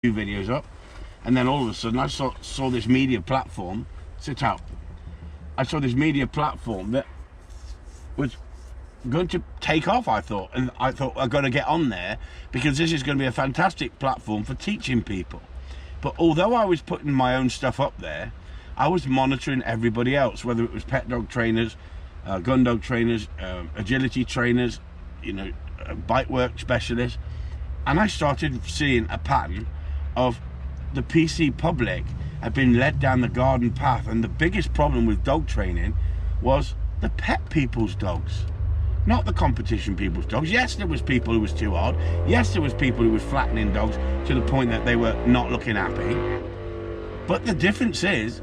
videos up, and then all of a sudden I saw this media platform. Sit out. I saw this media platform that was going to take off, I thought, and I thought I've got to get on there because this is going to be a fantastic platform for teaching people. But although I was putting my own stuff up there, I was monitoring everybody else, whether it was pet dog trainers, gun dog trainers, agility trainers, bite work specialists, and I started seeing a pattern of the PC public had been led down the garden path, and the biggest problem with dog training was the pet people's dogs, not the competition people's dogs. Yes, there was people who was too hard. Yes, there was people who was flattening dogs to the point that they were not looking happy. But the difference is,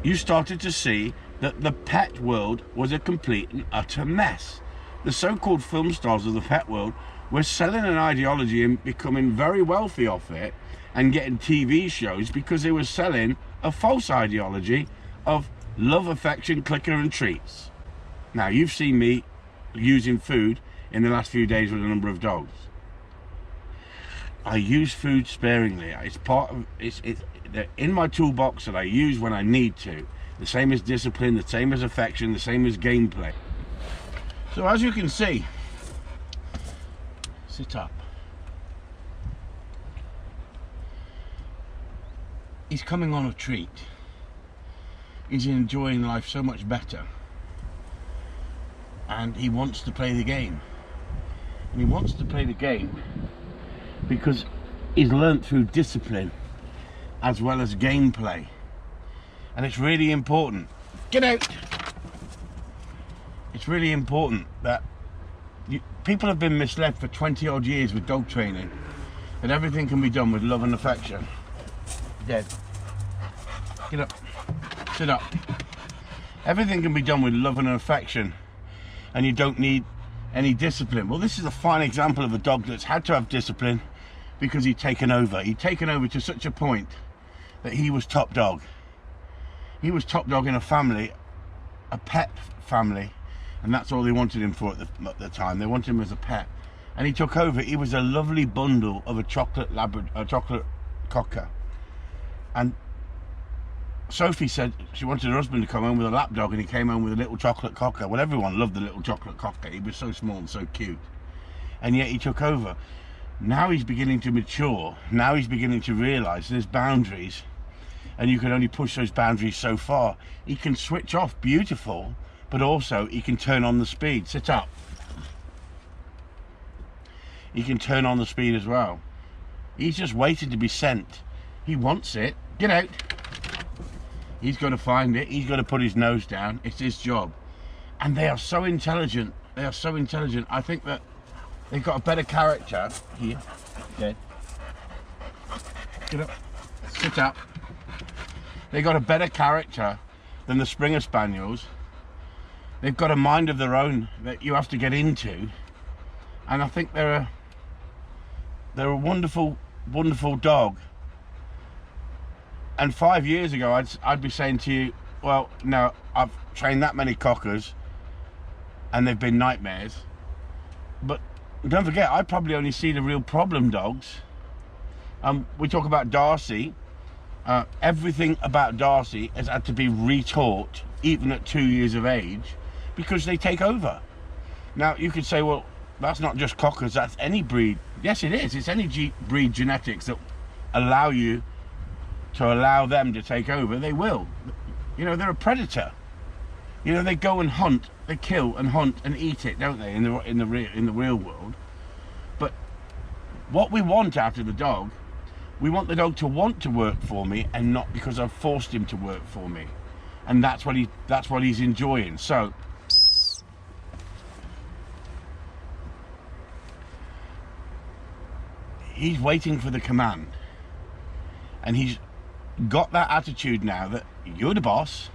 you started to see that the pet world was a complete and utter mess. The so-called film stars of the pet world were selling an ideology and becoming very wealthy off it and getting TV shows because they were selling a false ideology of love, affection, clicker and treats. Now, you've seen me using food in the last few days with a number of dogs. I use food sparingly. It's part of it's in my toolbox that I use when I need to. The same as discipline, the same as affection, the same as gameplay. So as you can see, sit up. He's coming on a treat. He's enjoying life so much better. And he wants to play the game. And he wants to play the game because he's learnt through discipline as well as gameplay. And it's really important. Get out! It's really important that people have been misled for 20 odd years with dog training, that everything can be done with love and affection. Dead. Get up. Sit up. Everything can be done with love and affection, and you don't need any discipline. Well, this is a fine example of a dog that's had to have discipline because he'd taken over. He'd taken over to such a point that he was top dog. He was top dog in a family, a pet family, and that's all they wanted him for at the time. They wanted him as a pet, and he took over. He was a lovely bundle of a chocolate cocker, and Sophie said she wanted her husband to come home with a lap dog, and he came home with a little chocolate cocker. Well, everyone loved the little chocolate cocker. He was so small and so cute, and yet he took over. Now he's beginning to mature. Now he's beginning to realise there's boundaries, and you can only push those boundaries so far. He can switch off beautiful, but also he can turn on the speed. Sit up. He can turn on the speed as well. He's just waiting to be sent. He wants it. Get out. He's got to find it. He's got to put his nose down. It's his job. And they are so intelligent. They are so intelligent. I think that they've got a better character here. Dead. Get up. Sit up. They've got a better character than the Springer Spaniels. They've got a mind of their own that you have to get into. And I think they're a wonderful, wonderful dog. And 5 years ago, I'd be saying to you, well, no, I've trained that many cockers and they've been nightmares. But don't forget, I probably only see the real problem dogs. We talk about Darcy. Everything about Darcy has had to be retaught, even at 2 years of age, because they take over. Now, you could say, well, that's not just cockers, that's any breed. Yes, it is. It's any breed genetics that allow you to allow them to take over. They will. They're a predator. They go and hunt, they kill and hunt and eat it, don't they, in the real world. But what we want out of the dog, we want the dog to want to work for me, and not because I've forced him to work for me. And that's what he's enjoying. So he's waiting for the command, and he's got that attitude now that you're the boss.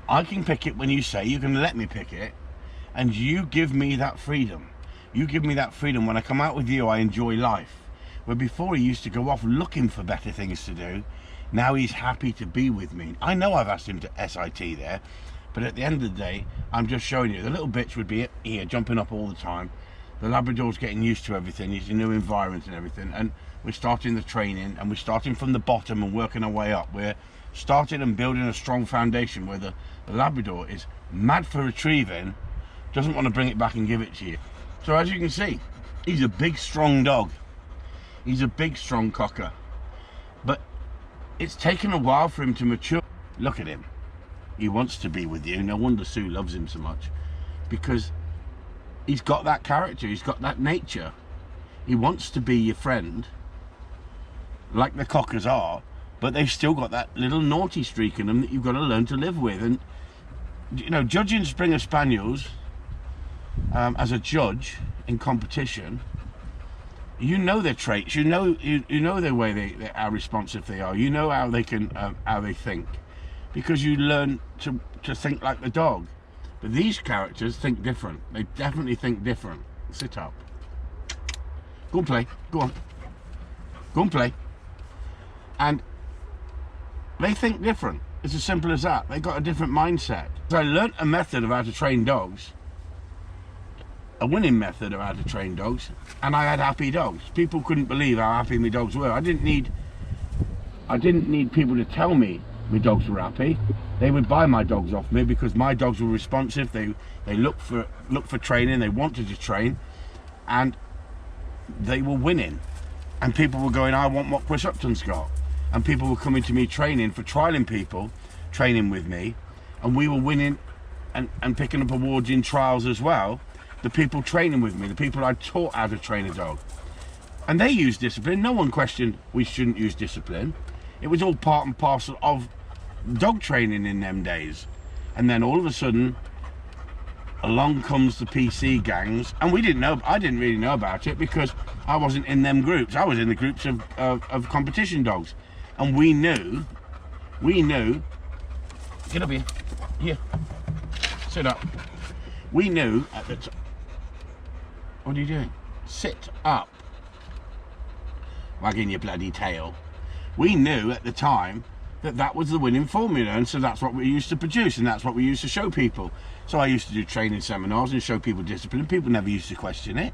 I can pick it when you say you're going to let me pick it, and you give me that freedom. You give me that freedom. When I come out with you, I enjoy life. Where before he used to go off looking for better things to do, now he's happy to be with me. I know I've asked him to SIT there, but at the end of the day, I'm just showing you. The little bitch would be here jumping up all the time. The Labrador's getting used to everything. He's in a new environment and everything. And we're starting the training, and we're starting from the bottom and working our way up. We're starting and building a strong foundation where the Labrador is mad for retrieving, doesn't want to bring it back and give it to you. So as you can see, he's a big, strong dog. He's a big, strong cocker. But it's taken a while for him to mature. Look at him. He wants to be with you. No wonder Sue loves him so much, because he's got that character. He's got that nature. He wants to be your friend, like the cockers are, but they've still got that little naughty streak in them that you've got to learn to live with. And, you know, judging Springer Spaniels as a judge in competition, you know their traits. You know the way how responsive they are. You know how they can how they think, because you learn to think like the dog. But these characters think different. They definitely think different. Sit up. Go and play. Go on. Go and play. And they think different. It's as simple as that. They got a different mindset. So I learnt a method of how to train dogs, a winning method of how to train dogs, and I had happy dogs. People couldn't believe how happy my dogs were. I didn't need people to tell me my dogs were happy. They would buy my dogs off me because my dogs were responsive. They looked for training. They wanted to train, and they were winning. And people were going, I want what Chris Upton's got. And people were coming to me training for trialing people, training with me, and we were winning and picking up awards in trials as well. The people training with me, the people I taught how to train a dog, and they used discipline. No one questioned we shouldn't use discipline. It was all part and parcel of dog training in them days. And then all of a sudden, along comes the PC gangs, and we didn't know. I didn't really know about it because I wasn't in them groups. I was in the groups of competition dogs, and we knew. Get up here. Here. Sit up. We knew at the time. What are you doing? Sit up. Wagging your bloody tail. We knew at the time that that was the winning formula, and so that's what we used to produce, and that's what we used to show people. So I used to do training seminars and show people discipline. People never used to question it.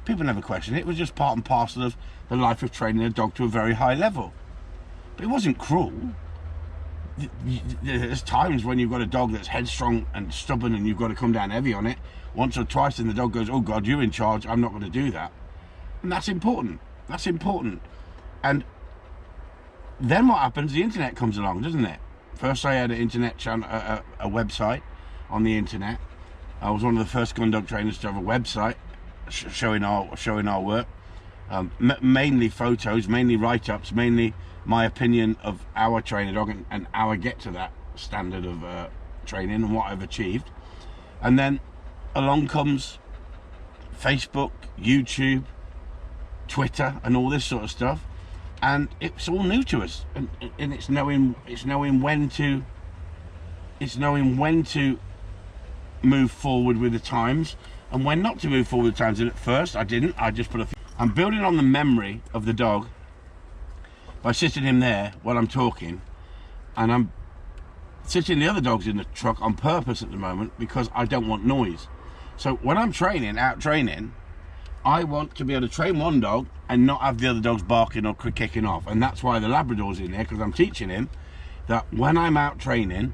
People never questioned it. It was just part and parcel of the life of training a dog to a very high level. But it wasn't cruel. There's times when you've got a dog that's headstrong and stubborn and you've got to come down heavy on it once or twice, and the dog goes, oh God, you're in charge, I'm not going to do that. And that's important. That's important. And then what happens? The internet comes along, doesn't it? First I had an internet channel, a website on the internet. I was one of the first gun dog trainers to have a website showing our work. Mainly photos, mainly write-ups, mainly my opinion of our trainer dog and how I get to that standard of training and what I've achieved. And then along comes Facebook, YouTube, Twitter, and all this sort of stuff, and it's all new to us. And it's knowing when to move forward with the times and when not to move forward with the times. And at first I didn't. I just put a. I'm building on the memory of the dog by sitting him there while I'm talking, and I'm sitting the other dogs in the truck on purpose at the moment because I don't want noise. So when I'm out training, I want to be able to train one dog and not have the other dogs barking or kicking off. And that's why the Labrador's in there, because I'm teaching him that when I'm out training,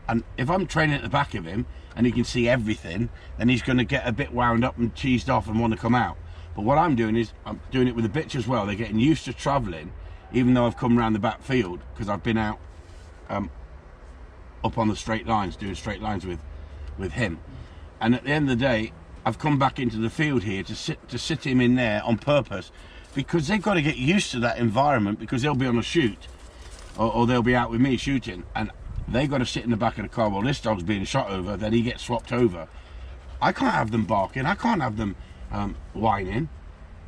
and if I'm training at the back of him and he can see everything, then he's going to get a bit wound up and cheesed off and want to come out. But what I'm doing is I'm doing it with the bitch as well. They're getting used to travelling, even though I've come around the back field, because I've been out up on the straight lines, doing straight lines with him. And at the end of the day, I've come back into the field here to sit him in there on purpose, because they've got to get used to that environment, because they'll be on a shoot or they'll be out with me shooting, and they got to sit in the back of the car while this dog's being shot over, then he gets swapped over. I can't have them barking. I can't have them whining.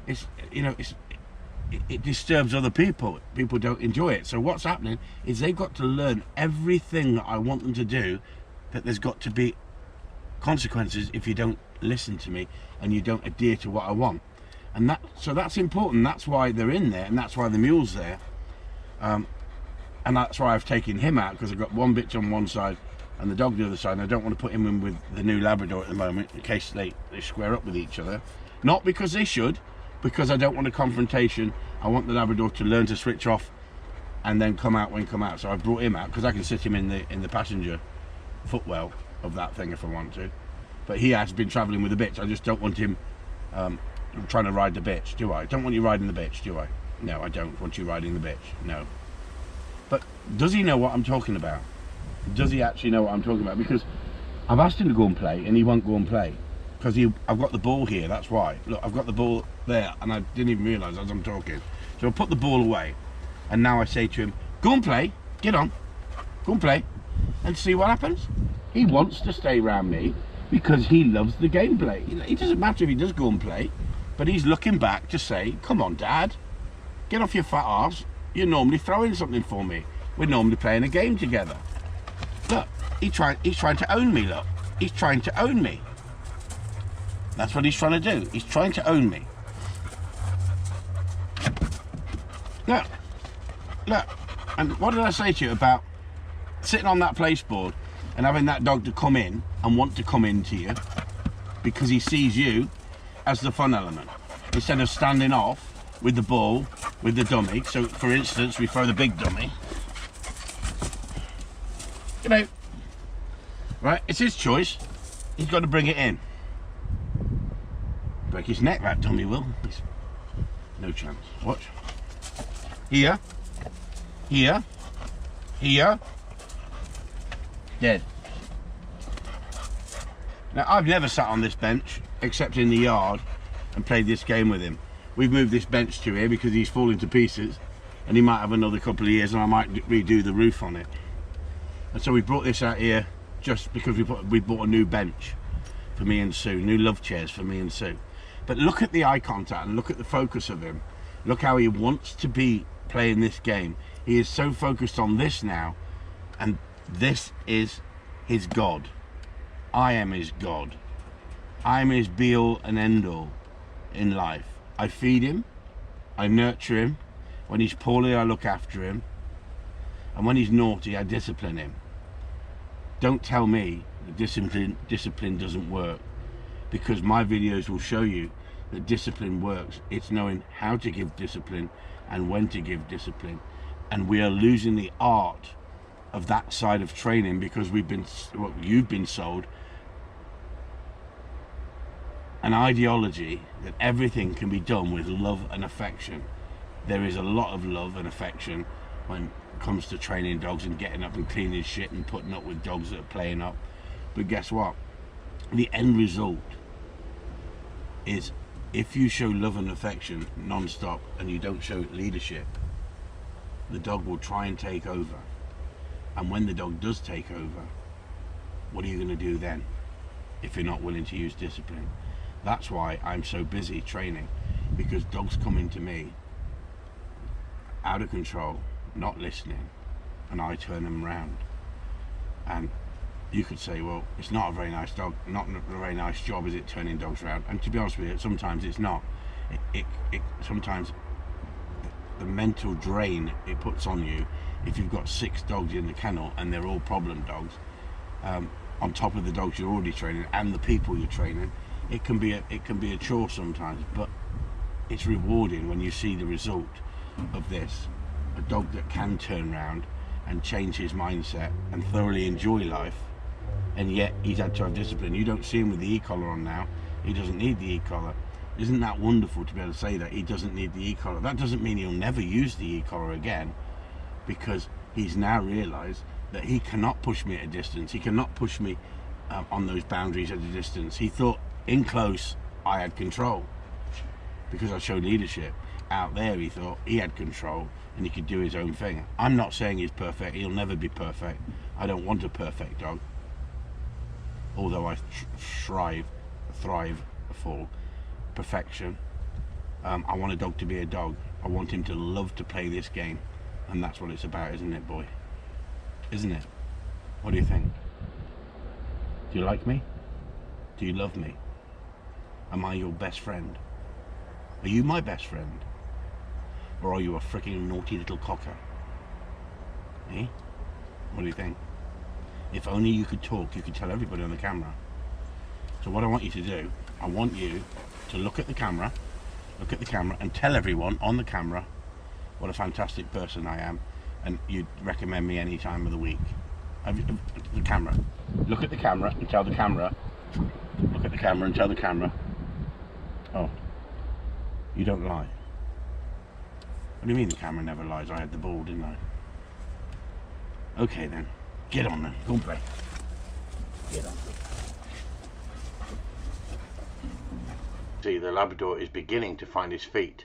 It disturbs other people. People don't enjoy it. So what's happening is they've got to learn everything that I want them to do, that there's got to be consequences if you don't listen to me and you don't adhere to what I want. And that's important. That's why they're in there, and that's why the mule's there. And that's why I've taken him out, because I've got one bitch on one side and the dog the other side, and I don't want to put him in with the new Labrador at the moment in case they square up with each other. Not because they should, because I don't want a confrontation. I want the Labrador to learn to switch off and then come out when come out. So I brought him out because I can sit him in the passenger footwell of that thing if I want to. But he has been travelling with the bitch. I just don't want him trying to ride the bitch, do I? Don't want you riding the bitch, do I? No, I don't want you riding the bitch, no. But does he know what I'm talking about? Does he actually know what I'm talking about? Because I've asked him to go and play and he won't go and play. Because I've got the ball here, that's why. Look, I've got the ball there and I didn't even realise as I'm talking. So I put the ball away and now I say to him, go and play, get on, go and play and see what happens. He wants to stay around me because he loves the gameplay. It doesn't matter if he does go and play, but he's looking back to say, come on Dad, get off your fat arse. You're normally throwing something for me. We're normally playing a game together. Look, he's trying to own me, look. He's trying to own me. That's what he's trying to do. He's trying to own me. Look. Look. And what did I say to you about sitting on that place board and having that dog to come in and want to come into you because he sees you as the fun element instead of standing off with the ball, with the dummy. So for instance, we throw the big dummy. You know, right, it's his choice. He's got to bring it in. Break his neck, that dummy will. No chance. Watch. Here. Here. Here. Dead. Now, I've never sat on this bench, except in the yard, and played this game with him. We've moved this bench to here because he's falling to pieces, and he might have another couple of years, and I might redo the roof on it. And so we brought this out here just because we bought a new bench for me and Sue, new love chairs for me and Sue. But look at the eye contact and look at the focus of him. Look how he wants to be playing this game. He is so focused on this now, and this is his God. I am his God. I am his be-all and end-all in life. I feed him, I nurture him. When he's poorly, I look after him. And when he's naughty, I discipline him. Don't tell me that discipline doesn't work, because my videos will show you that discipline works. It's knowing how to give discipline and when to give discipline. And we are losing the art of that side of training because you've been sold an ideology that everything can be done with love and affection. There is a lot of love and affection when it comes to training dogs and getting up and cleaning shit and putting up with dogs that are playing up. But guess what? The end result is if you show love and affection non-stop and you don't show leadership, the dog will try and take over. And when the dog does take over, what are you going to do then if you're not willing to use discipline? That's why I'm so busy training, because dogs come into me out of control, not listening, and I turn them around. And you could say, well, it's not a very nice dog, not a very nice job, is it, turning dogs around? And to be honest with you, sometimes it's not. Sometimes the mental drain it puts on you, if you've got 6 dogs in the kennel and they're all problem dogs, on top of the dogs you're already training and the people you're training, it can be a chore sometimes. But it's rewarding when you see the result of this. A dog that can turn around and change his mindset and thoroughly enjoy life, and yet he's had to have discipline. You don't see him with the e-collar on now. He doesn't need the e-collar. Isn't that wonderful to be able to say that he doesn't need the e-collar? That doesn't mean he'll never use the e-collar again, because he's now realised that he cannot push me at a distance. He cannot push me on those boundaries at a distance. He thought in close I had control because I showed leadership. Out there he thought he had control and he could do his own thing. I'm not saying he's perfect. He'll never be perfect. I don't want a perfect dog, although I thrive for perfection. I want a dog to be a dog. I want him to love to play this game, and that's what it's about, isn't it, boy? Isn't it? What do you think? Do you like me? Do you love me? Am I your best friend? Are you my best friend? Or are you a freaking naughty little cocker? Eh? What do you think? If only you could talk, you could tell everybody on the camera. So what I want you to do, I want you to look at the camera and tell everyone on the camera what a fantastic person I am, and you'd recommend me any time of the week. The camera. Look at the camera and tell the camera. Look at the camera and tell the camera. Oh, you don't lie. What do you mean the camera never lies? I had the ball, didn't I? Okay then, get on then. Go and play. Get on. See, the Labrador is beginning to find his feet.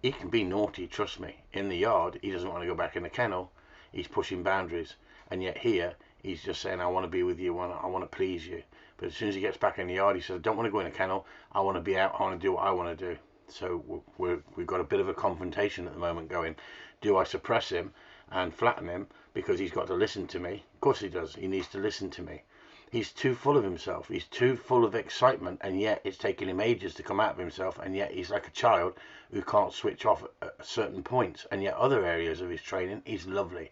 He can be naughty, trust me. In the yard, he doesn't want to go back in the kennel. He's pushing boundaries. And yet here, he's just saying, I want to be with you, I want to please you. But as soon as he gets back in the yard, he says, I don't want to go in a kennel. I want to be out. I want to do what I want to do. So we've got a bit of a confrontation at the moment going. Do I suppress him and flatten him because he's got to listen to me? Of course he does. He needs to listen to me. He's too full of himself. He's too full of excitement, and yet it's taking him ages to come out of himself, and yet he's like a child who can't switch off at certain points, and yet other areas of his training, he's lovely.